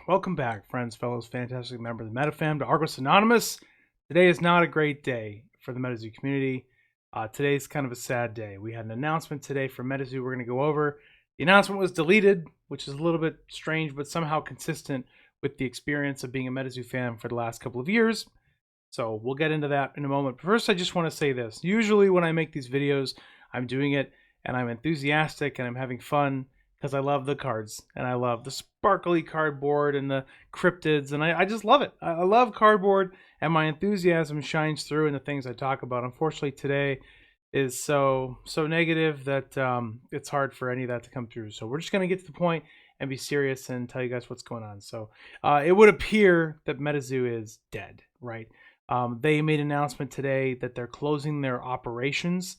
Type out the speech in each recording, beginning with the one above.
Welcome back, friends, fellows, fantastic members of the MetaFam to Argos Anonymous. Today is not a great day for the Metazoo community. Today's kind of a sad day. We had an announcement today from Metazoo we're going to go over. The announcement was deleted, which is a little bit strange, but somehow consistent with the experience of being a Metazoo fan for the last couple of years. So we'll get into that in a moment. But first, I just want to say this. Usually when I make these videos, I'm doing it and I'm enthusiastic and I'm having fun because I love the cards and I love the sparkly cardboard and the cryptids, and I just love it. I love cardboard, and my enthusiasm shines through in the things I talk about. Unfortunately, today is so negative that it's hard for any of that to come through. So we're just going to get to the point and be serious and tell you guys what's going on. So it would appear that Metazoo is dead, right? They made an announcement today that they're closing their operations,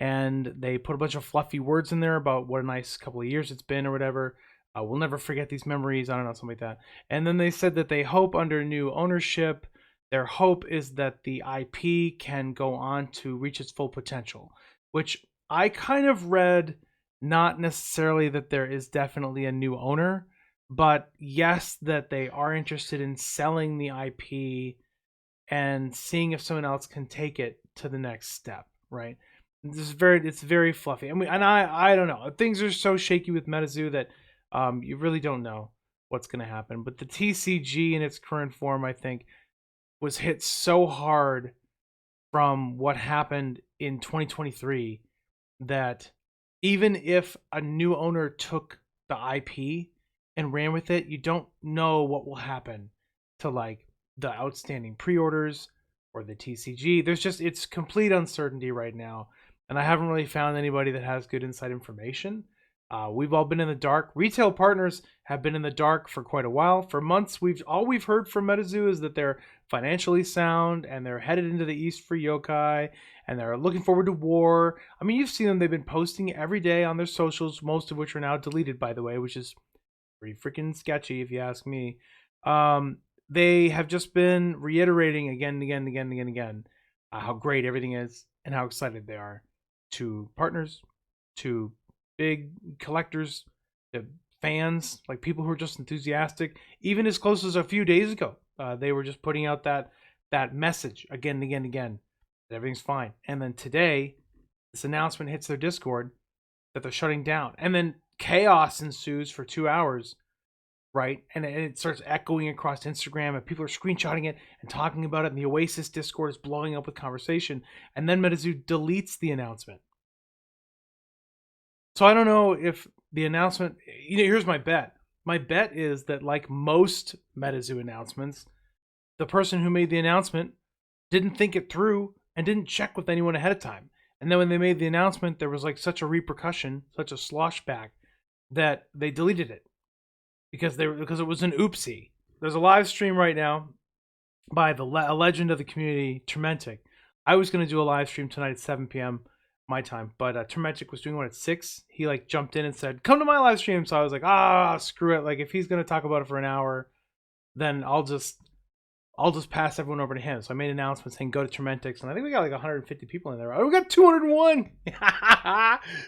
and they put a bunch of fluffy words in there about what a nice couple of years it's been or whatever. We'll never forget these memories. I don't know, something like that. And then they said that they hope under new ownership, their hope is that the IP can go on to reach its full potential, which I kind of read not necessarily that there is definitely a new owner, but yes, that they are interested in selling the IP and seeing if someone else can take it to the next step, right? It's very fluffy. I don't know. Things are so shaky with Metazoo that you really don't know what's going to happen. But the TCG in its current form, I think, was hit so hard from what happened in 2023 that even if a new owner took the IP and ran with it, you don't know what will happen to like the outstanding pre-orders or the TCG. It's complete uncertainty right now, and I haven't really found anybody that has good inside information. We've all been in the dark. Retail partners have been in the dark for quite a while. For months, all we've heard from Metazoo is that they're financially sound and they're headed into the East for yokai and they're looking forward to war. I mean, you've seen them. They've been posting every day on their socials, most of which are now deleted, by the way, which is pretty freaking sketchy if you ask me. They have just been reiterating again and again and again and again and again how great everything is and how excited they are to partners, to big collectors, to fans, like people who are just enthusiastic. Even as close as a few days ago, they were just putting out that message again and again and again that everything's fine. And then today, this announcement hits their Discord that they're shutting down, and then chaos ensues for 2 hours, right? And it starts echoing across Instagram, and people are screenshotting it and talking about it, and the Oasis Discord is blowing up with conversation. And then Metazoo deletes the announcement. So I don't know if the announcement, here's my bet. My bet is that, like most Metazoo announcements, the person who made the announcement didn't think it through and didn't check with anyone ahead of time. And then when they made the announcement, there was like such a repercussion, such a slosh back, that they deleted it because it was an oopsie. There's a live stream right now by a legend of the community, Trementic. I was going to do a live stream tonight at 7 p.m. my time, but Trementic was doing one at 6. He like jumped in and said, "Come to my live stream." So I was like, screw it. Like if he's going to talk about it for an hour, then I'll just pass everyone over to him. So I made an announcement saying go to Trementic's, and I think we got like 150 people in there. Oh, we got 201.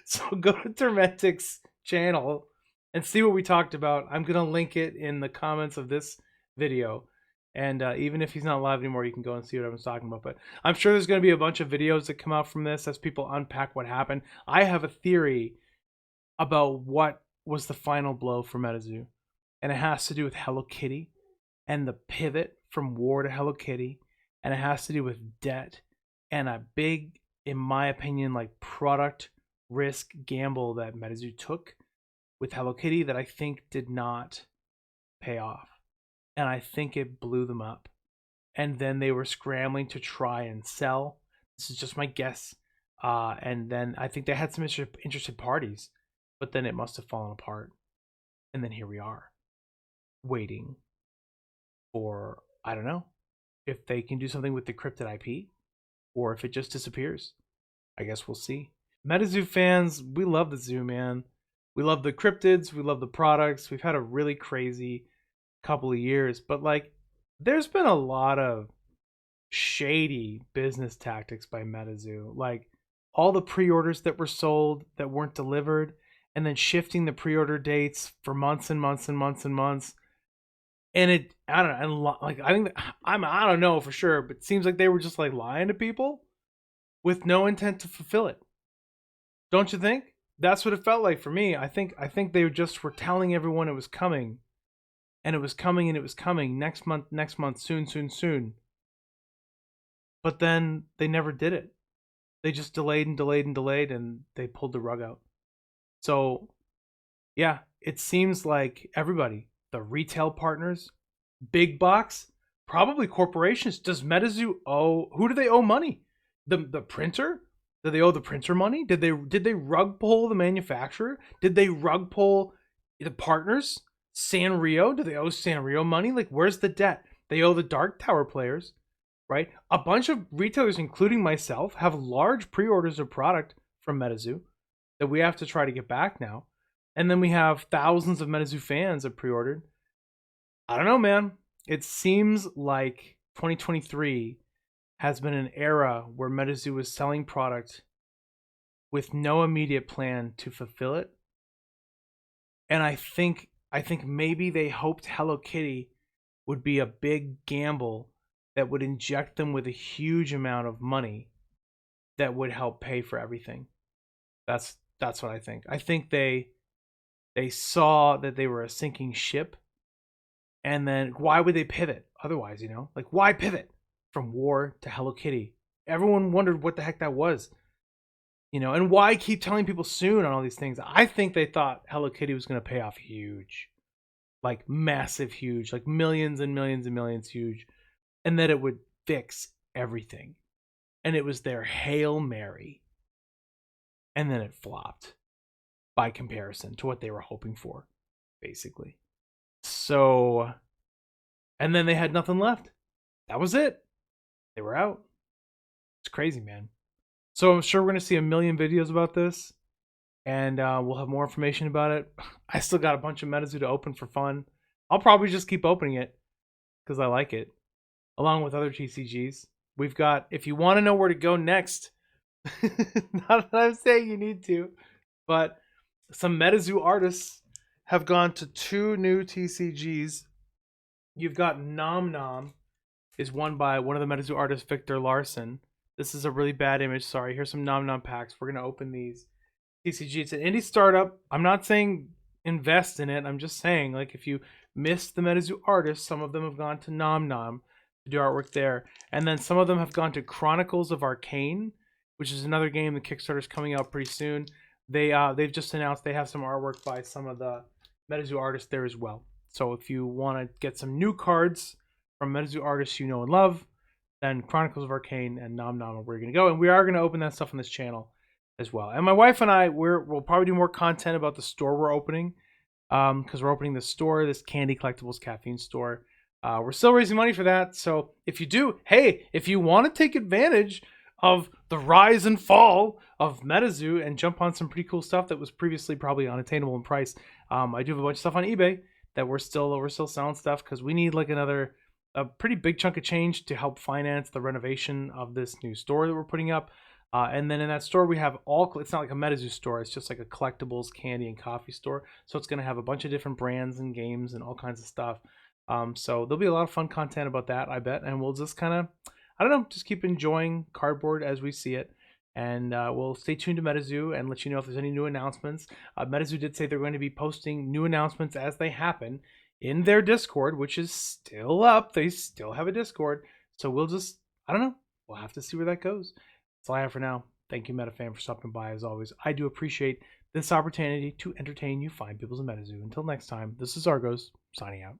So go to Trementic's channel and see what we talked about. I'm going to link it in the comments of this video. And even if he's not live anymore, you can go and see what I was talking about. But I'm sure there's going to be a bunch of videos that come out from this as people unpack what happened. I have a theory about what was the final blow for Metazoo. And it has to do with Hello Kitty and the pivot from war to Hello Kitty. And it has to do with debt and a big, in my opinion, like product risk gamble that Metazoo took with Hello Kitty that I think did not pay off. And I think it blew them up. And then they were scrambling to try and sell. This is just my guess. And then I think they had some interested parties, but then it must have fallen apart. And then here we are, waiting for, I don't know, if they can do something with the cryptid IP, or if it just disappears. I guess we'll see. Metazoo fans, we love the zoo, man. We love the cryptids. We love the products. We've had a really crazy couple of years, but like there's been a lot of shady business tactics by Metazoo, like all the pre-orders that were sold that weren't delivered, and then shifting the pre-order dates for months and months and months and months. And I don't know, and like I think I don't know for sure, but it seems like they were just like lying to people with no intent to fulfill it. Don't you think? That's what it felt like for me. I think they just were telling everyone it was coming, and it was coming, and it was coming next month, soon, soon, soon. But then they never did it. They just delayed and delayed and delayed, and they pulled the rug out. So yeah, it seems like everybody, the retail partners, big box, probably corporations. Does Metazoo owe? Who do they owe money? The printer? Do they owe the printer money? Did they rug pull the manufacturer? Did they rug pull the partners? Sanrio? Do they owe Sanrio money? Like, where's the debt? They owe the Dark Tower players, right? A bunch of retailers, including myself, have large pre-orders of product from Metazoo that we have to try to get back now. And then we have thousands of Metazoo fans that pre-ordered. I don't know, man. It seems like 2023 has been an era where Metazoo was selling product with no immediate plan to fulfill it. And I think maybe they hoped Hello Kitty would be a big gamble that would inject them with a huge amount of money that would help pay for everything. That's what I think. I think they saw that they were a sinking ship, and then why would they pivot otherwise, like, why pivot from war to Hello Kitty? Everyone wondered what the heck that was, and why keep telling people soon on all these things? I think they thought Hello Kitty was going to pay off huge, like massive huge, like millions and millions and millions huge, and that it would fix everything, and it was their Hail Mary, and then it flopped by comparison to what they were hoping for, basically. So, and then they had nothing left. That was it. They were out. It's crazy, man. So I'm sure we're going to see a million videos about this, and we'll have more information about it. I still got a bunch of Metazoo to open for fun. I'll probably just keep opening it because I like it, along with other TCGs. We've got, if you want to know where to go next, not that I'm saying you need to, but some Metazoo artists have gone to 2 new TCGs. You've got Nom Nom is won by one of the Metazoo artists, Victor Larson. This is a really bad image. Sorry. Here's some Nom Nom packs. We're going to open these. TCG. It's an indie startup. I'm not saying invest in it. I'm just saying, like, if you missed the Metazoo artists, some of them have gone to Nom Nom to do artwork there. And then some of them have gone to Chronicles of Arcane, which is another game. The Kickstarter's coming out pretty soon. They've just announced they have some artwork by some of the Metazoo artists there as well. So if you want to get some new cards from Metazoo artists you know and love, then Chronicles of Arcane and Nom Nom are where you're going to go. And we are going to open that stuff on this channel as well. And my wife and I, we'll probably do more content about the store we're opening, because we're opening the store, this candy collectibles caffeine store. We're still raising money for that. So if you want to take advantage of the rise and fall of Metazoo and jump on some pretty cool stuff that was previously probably unattainable in price, I do have a bunch of stuff on eBay that we're still selling stuff because we need like a pretty big chunk of change to help finance the renovation of this new store that we're putting up. And then in that store we have it's not like a Metazoo store, it's just like a collectibles, candy, and coffee store. So it's going to have a bunch of different brands and games and all kinds of stuff. So there'll be a lot of fun content about that, I bet. And we'll just kind of, I don't know, just keep enjoying cardboard as we see it. And we'll stay tuned to Metazoo and let you know if there's any new announcements. Metazoo did say they're going to be posting new announcements as they happen in their Discord, which is still up. They still have a Discord. So we'll just, I don't know, we'll have to see where that goes. That's all I have for now. Thank you, MetaFan, for stopping by as always. I do appreciate this opportunity to entertain you fine peoples in Metazoo. Until next time, this is Argos, signing out.